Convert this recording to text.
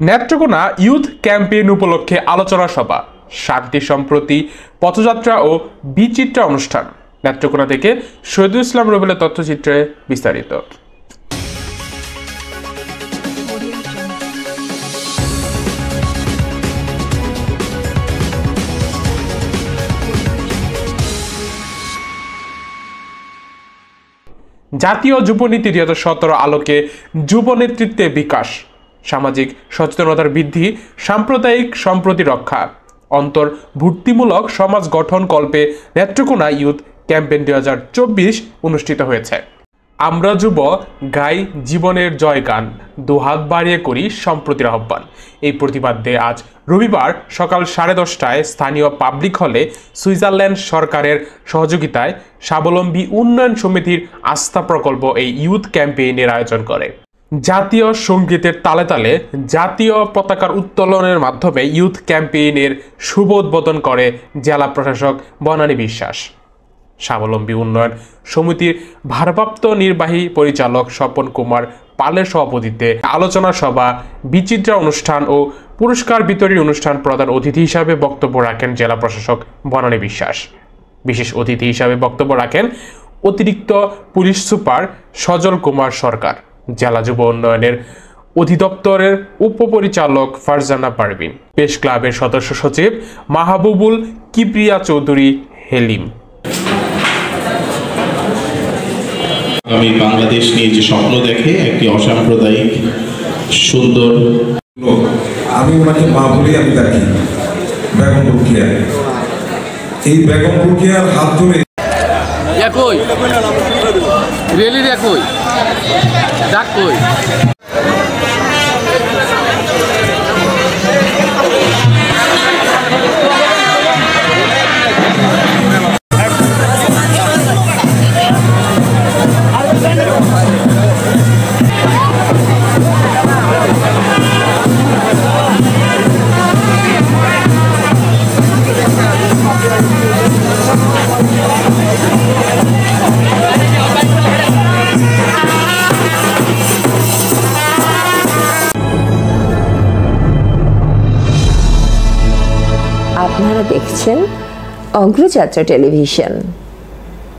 Netrokona youth campaign উপলক্ষে আলোচনা সভা, শান্তি সম্প্রতি পথযাত্রা ও বিচিত্রা অনুষ্ঠান। নেত্রকোনা থেকে শহীদুল ইসলাম রুবেলের তথ্যচিত্রে বিস্তারিত। জাতীয় যুবনীতি 2017 আলোকে যুব নেতৃত্বে বিকাশ, সামাজিক সচেতনতার বৃদ্ধি, সাম্প্রদায়িক সম্প্রতি রক্ষা, অন্তর্ভুক্তিমূলক সমাজ গঠন কল্পে নেত্রকোনা ইউথ ক্যাম্পেইন 2024 অনুষ্ঠিত হয়েছে। আমরা যুব গাই জীবনের জয় গান, দুহাত বাড়িয়ে করি সম্প্রতির আহ্বান। এই প্রতিবাদে আজ রবিবার সকাল 10:30টায় স্থানীয় পাবলিক হলে সুইজারল্যান্ড সরকারের সহযোগিতায় স্বাবলম্বী উন্নয়ন সমিতির আস্থা প্রকল্প এই ইউথ ক্যাম্পেইনের আয়োজন করে। জাতীয় সঙ্গীতের তালে তালে জাতীয় পতাকার উত্তোলনের মাধ্যমে ইউথ ক্যাম্পেইনের শুভ উদ্বোধন করে জেলা প্রশাসক বনানী বিশ্বাস। স্বাবলম্বী উন্নয়ন সমিতির ভারপ্রাপ্ত নির্বাহী পরিচালক স্বপন কুমার পালের সভাপতিত্বে আলোচনা সভা, বিচিত্রা অনুষ্ঠান ও পুরস্কার বিতরণী অনুষ্ঠান প্রধান অতিথি হিসাবে বক্তব্য রাখেন জেলা প্রশাসক বনানী বিশ্বাস। বিশেষ অতিথি হিসাবে বক্তব্য রাখেন অতিরিক্ত পুলিশ সুপার সজল কুমার সরকার, জেলা যুব উন্নয়নের অধিদপ্তরের উপপরিচালক ফারজানা পারভিন, প্রেস ক্লাবের সদস্য সচিব মাহবুবুল কিবরিয়া চৌধুরী হেলিম। আমি বাংলাদেশ নিয়ে যে স্বপ্ন দেখে একটি অসাম্প্রদায়িক সুন্দর, আমি ওনাকে মা বলে আমি ডাকি, বেগম রোকেয়া। এই বেগম রোকেয়ার হাত ধরে একই রেলির একই ডাক কই আপনারা দেখছেন অগ্রযাত্রা টেলিভিশন।